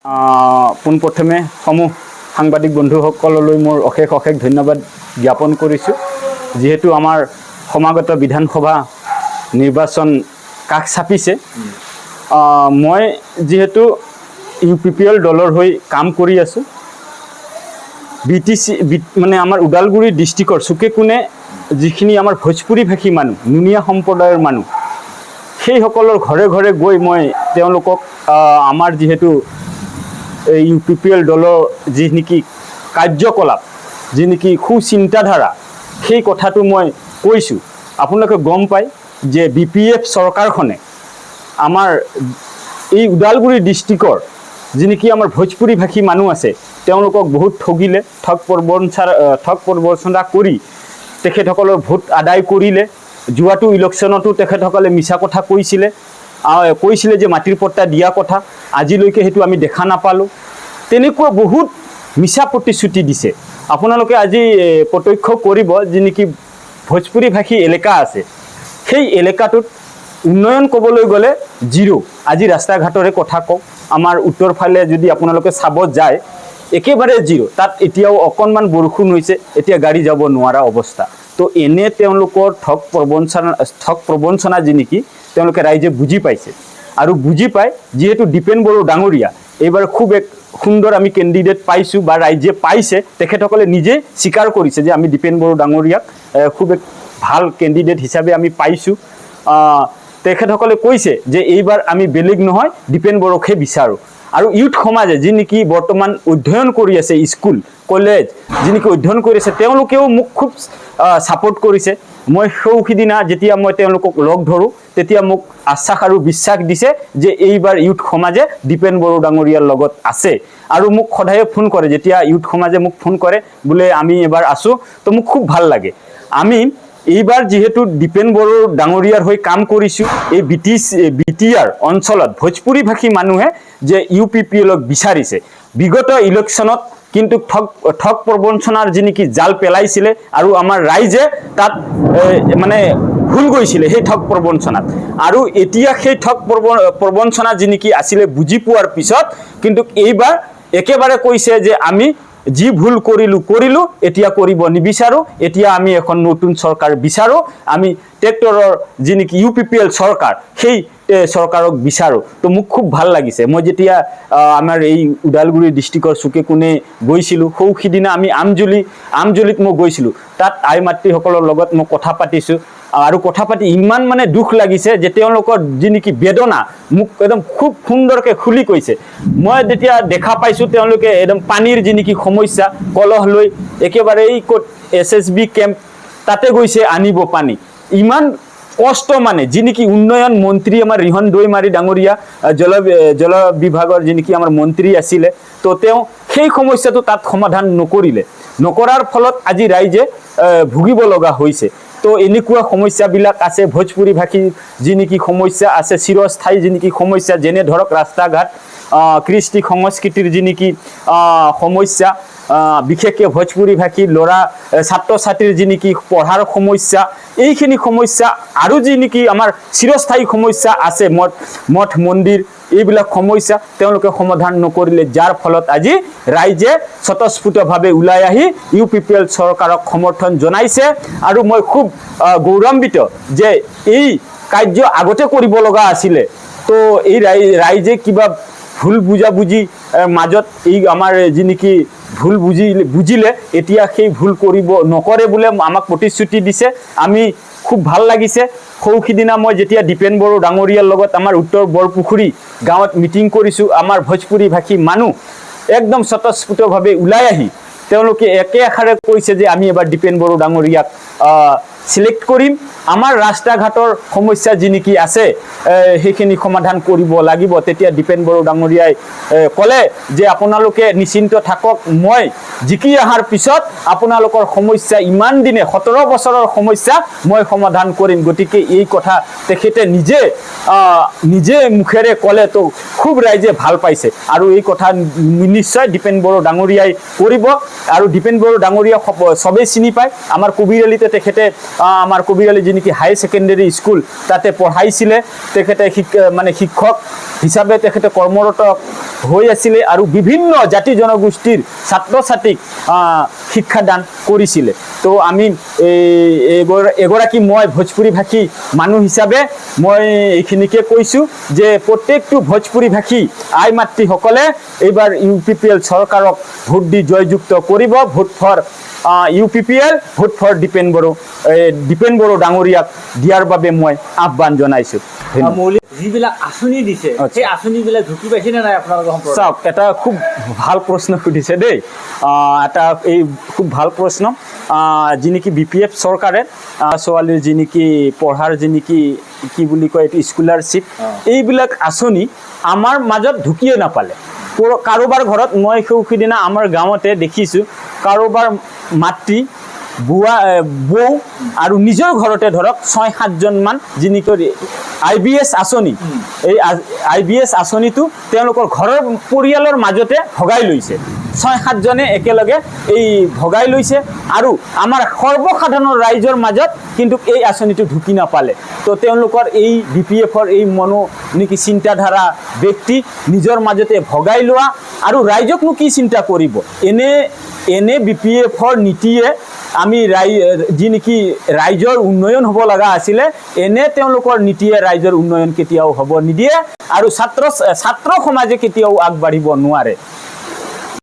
পোনপ্ৰথমে সমূহ সাংবাদিক বন্ধুসকললৈ মোৰ অশেষ অশেষ ধন্যবাদ জ্ঞাপন কৰিছোঁ। যিহেতু আমাৰ সমাগত বিধানসভা নিৰ্বাচন কাষ চাপিছে, মই যিহেতু UPPL দলৰ হৈ কাম কৰি আছোঁ, BTC মানে আমাৰ ওদালগুৰি ডিষ্ট্ৰিক্টৰ চুকে কোণে যিখিনি আমাৰ ভোজপুৰী ভাষী মানুহ, নুনীয়া সম্প্ৰদায়ৰ মানুহ, সেইসকলৰ ঘৰে ঘৰে গৈ মই তেওঁলোকক আমাৰ যিহেতু UPPL দলৰ যি নেকি কাৰ্যকলাপ, যি নেকি সুচিন্তাধাৰা, সেই কথাটো মই কৈছোঁ। আপোনালোকে গম পায় যে BPF চৰকাৰখনে আমাৰ এই ওদালগুৰি ডিষ্ট্ৰিক্টৰ যি নেকি আমাৰ ভোজপুৰী ভাষী মানুহ আছে, তেওঁলোকক বহুত ঠগিলে, ঠগ প্ৰবঞ্চনা কৰি তেখেতসকলৰ ভোট আদায় কৰিলে। যোৱাটো ইলেকশ্যনতো তেখেতসকলে মিছা কথা কৈছিলে যে মাটিৰ পট্টা দিয়া কথা, আজিলৈকে সেইটো আমি দেখা নাপালোঁ। তেনেকুৱা বহুত মিছা প্ৰতিশ্ৰুতি দিছে। আপোনালোকে আজি প্ৰত্যক্ষ কৰিব যি নেকি ভোজপুৰী ভাষী এলেকা আছে, সেই এলেকাটোত উন্নয়ন ক'বলৈ গ'লে জিৰ'। আজি ৰাস্তা ঘাটৰে কথা কওক, আমাৰ উত্তৰ ফালে যদি আপোনালোকে চাব যায় একেবাৰে জিৰ'। তাত এতিয়াও অকণমান বৰষুণ হৈছে, এতিয়া গাড়ী যাব নোৱাৰা অৱস্থা। তো এনে তেওঁলোকৰ ঠগ প্ৰবঞ্চনা যি নেকি তেওঁলোকে ৰাইজে বুজি পাইছে, আৰু বুজি পায় যিহেতু দীপেন বড়ো ডাঙৰীয়া এইবাৰ খুব এক সুন্দৰ আমি কেণ্ডিডেট পাইছোঁ বা ৰাইজে পাইছে, তেখেতসকলে নিজে স্বীকাৰ কৰিছে যে আমি দীপেন বড়ো ডাঙৰীয়াক খুব এক ভাল কেণ্ডিডেট হিচাপে আমি পাইছোঁ। তেখেতসকলে কৈছে যে এইবাৰ আমি বেলেগ নহয়, দীপেন বড়োকহে বিচাৰোঁ। আৰু ইউথ সমাজে যি নেকি বৰ্তমান অধ্যয়ন কৰি আছে, স্কুল কলেজ যি নেকি অধ্যয়ন কৰি আছে, তেওঁলোকেও মোক খুব ছাপোৰ্ট কৰিছে। মই সেইদিনা যেতিয়া মই তেওঁলোকক লগ ধৰোঁ, তেতিয়া মোক আশ্বাস আৰু বিশ্বাস দিছে যে এইবাৰ ইউথ সমাজে দীপেন বড়ো ডাঙৰীয়াৰ লগত আছে। আৰু মোক সদায়ে ফোন কৰে, যেতিয়া ইউথ সমাজে মোক ফোন কৰে বোলে আমি এবাৰ আছোঁ, তো মোক খুব ভাল লাগে। আমি এইবাৰ যিহেতু দীপেন বড়ো ডাঙৰীয়াৰ হৈ কাম কৰিছোঁ, এই BTR অঞ্চলত ভোজপুৰী ভাষী মানুহে যে UPPLক বিচাৰিছে, বিগত ইলেকশ্যনত কিন্তু ঠগ প্ৰবঞ্চনাৰ যি নেকি জাল পেলাইছিলে, আৰু আমাৰ ৰাইজে তাত মানে ভুল গৈছিলে সেই ঠগ প্ৰবঞ্চনাত। আৰু এতিয়া সেই ঠগ প্ৰবঞ্চনা যি নেকি আছিলে বুজি পোৱাৰ পিছত কিন্তু এইবাৰ একেবাৰে কৈছে যে আমি যি ভুল কৰিলোঁ, এতিয়া কৰিব নিবিচাৰোঁ, এতিয়া আমি এখন নতুন চৰকাৰ বিচাৰোঁ, আমি ট্ৰেক্টৰৰ যি নেকি UPPL চৰকাৰ, সেই চৰকাৰক বিচাৰোঁ। তো মোক খুব ভাল লাগিছে। মই যেতিয়া আমাৰ এই ওদালগুৰি ডিষ্ট্ৰিক্টৰ চুকে কোণে গৈছিলোঁ, সিদিনা আমি আমজুলিত মই গৈছিলোঁ, তাত আই মাতৃসকলৰ লগত মই কথা পাতিছোঁ, আৰু কথা পাতি ইমান মানে দুখ লাগিছে যে তেওঁলোকৰ যি নেকি বেদনা মোক একদম খুব সুন্দৰকৈ খুলি কৈছে। মই যেতিয়া দেখা পাইছোঁ তেওঁলোকে একদম পানীৰ যি নেকি সমস্যা, কলহ লৈ একেবাৰে এই ক'ত SSB কেম্প তাতে গৈছে আনিব পানী। ইমান কষ্ট মানে যি নেকি উন্নয়ন মন্ত্ৰী আমাৰ ৰিহন দৈমাৰী ডাঙৰীয়া, জল বিভাগৰ যি নেকি আমাৰ মন্ত্ৰী আছিলে, তো তেওঁ সেই সমস্যাটো তাত সমাধান নকৰাৰ ফলত আজি ৰাইজে ভুগিব লগা হৈছে। তো এনেকুৱা সমস্যাবিলাক আছে, ভোজপুৰী ভাষী যি নেকি সমস্যা আছে, চিৰস্থায়ী যি নেকি সমস্যা, যেনে ধৰক ৰাস্তা ঘাট, কৃষ্টি সংস্কৃতিৰ যি নেকি সমস্যা, বিশেষকৈ ভোজপুৰী ভাষী ছাত্ৰ ছাত্ৰীৰ যি নেকি পঢ়াৰ সমস্যা, এইখিনি সমস্যা, আৰু যি নেকি আমাৰ চিৰস্থায়ী সমস্যা আছে, মঠ মন্দিৰ, এইবিলাক সমস্যা তেওঁলোকে সমাধান নকৰিলে, যাৰ ফলত আজি ৰাইজে স্বতঃস্ফূৰ্তভাৱে ওলাই আহি UPPL চৰকাৰক সমৰ্থন জনাইছে। আৰু মই খুব গৌৰৱান্বিত যে এই কাৰ্য আগতে কৰিব লগা আছিলে, তো এই ৰাইজে কিবা ভুল বুজাবুজি মাজত এই আমাৰ যি নেকি ভুল বুজিলে, এতিয়া সেই ভুল নকৰে বোলে আমাক প্ৰতিশ্ৰুতি দিছে। আমি খুব ভাল লাগিছে। সিদিনা মই যেতিয়া দীপেন বড়ো ডাঙৰীয়াৰ লগত আমাৰ উত্তৰ বৰপুখুৰী গাঁৱত মিটিং কৰিছোঁ, আমাৰ ভোজপুৰী ভাষী মানুহ একদম স্বতঃস্ফূৰ্তভাৱে ওলাই আহি তেওঁলোকে একে আষাৰে কৈছে যে আমি এবাৰ দীপেন বড়ো ডাঙৰীয়াক সিলেক্ট কৰিম, আমাৰ ৰাস্তা ঘাটৰ সমস্যা যি নেকি আছে সেইখিনি সমাধান কৰিব লাগিব। তেতিয়া দীপেন বড়ো ডাঙৰীয়াই ক'লে যে আপোনালোকে নিশ্চিন্ত থাকক, মই জিকি অহাৰ পিছত আপোনালোকৰ সমস্যা ইমান দিনে 17 বছৰৰ সমস্যা মই সমাধান কৰিম। গতিকে এই কথা তেখেতে নিজে মুখেৰে ক'লে, তো খুব ৰাইজে ভাল পাইছে। আৰু এই কথা নিশ্চয় দীপেন বড়ো ডাঙৰীয়াই কৰিব। আৰু দীপেন বড়ো ডাঙৰীয়া চবেই চিনি পায়, আমাৰ কবিৰআলিতে তেখেতে আমাৰ কবিৰালী যি নেকি হাই ছেকেণ্ডেৰী স্কুল তাতে পঢ়াইছিলে তেখেতে শিক্ষক হিচাপে তেখেতে কৰ্মৰত হৈ আছিলে আৰু বিভিন্ন জাতি জনগোষ্ঠীৰ ছাত্ৰ ছাত্ৰীক শিক্ষাদান কৰিছিলে তো আমি এগৰাকী মই ভোজপুৰী ভাষী মানুহ হিচাপে মই এইখিনিকে কৈছোঁ যে প্ৰত্যেকটো ভোজপুৰী ভাষী আই মাতৃসকলে এইবাৰ UPPL চৰকাৰক ভোট দি জয়যুক্ত কৰিব vote for UPPL vote for Dipen Boro ডাঙৰীয়াক দিয়াৰ বাবে মই আহ্বান জনাইছোঁ যিবিলাক আঁচনি দিছে সেই আঁচনিবিলাক ঢুকি পাইছে নে নাই আপোনালোকৰ সম্পৰ্কে চাওক এটা খুব ভাল প্ৰশ্ন সুধিছে দেই এটা এই খুব ভাল প্ৰশ্ন যি নেকি BPF চৰকাৰে ছোৱালীৰ যি নেকি পঢ়াৰ যি নেকি কি বুলি কয় এইটো স্কলাৰশ্বিপ এইবিলাক আঁচনি আমাৰ মাজত ঢুকিয়ে নাপালে কাৰোবাৰ ঘৰত মই সেইদিনা আমাৰ গাঁৱতে দেখিছোঁ কাৰোবাৰ মাতৃ বৌ আৰু নিজৰ ঘৰতে ধৰক 6-7জন মান যি নেকি IBS আঁচনি এই IBS আঁচনিটো তেওঁলোকৰ ঘৰৰ পৰিয়ালৰ মাজতে ভগাই লৈছে 6-7জনে একেলগে এই ভগাই লৈছে আৰু আমাৰ সৰ্বসাধাৰণ ৰাইজৰ মাজত কিন্তু এই আঁচনিটো ঢুকি নাপালে তো তেওঁলোকৰ এই BPFৰ এই নেকি চিন্তাধাৰা ব্যক্তি নিজৰ মাজতে ভগাই লোৱা আৰু ৰাইজকনো কি চিন্তা কৰিব এনে BPFৰ নীতিয়ে আমি যি নেকি ৰাইজৰ উন্নয়ন হ'ব লগা আছিলে এনে তেওঁলোকৰ নীতিয়ে ৰাইজৰ উন্নয়ন কেতিয়াও হ'ব নিদিয়ে আৰু ছাত্ৰ সমাজে কেতিয়াও আগবাঢ়িব নোৱাৰে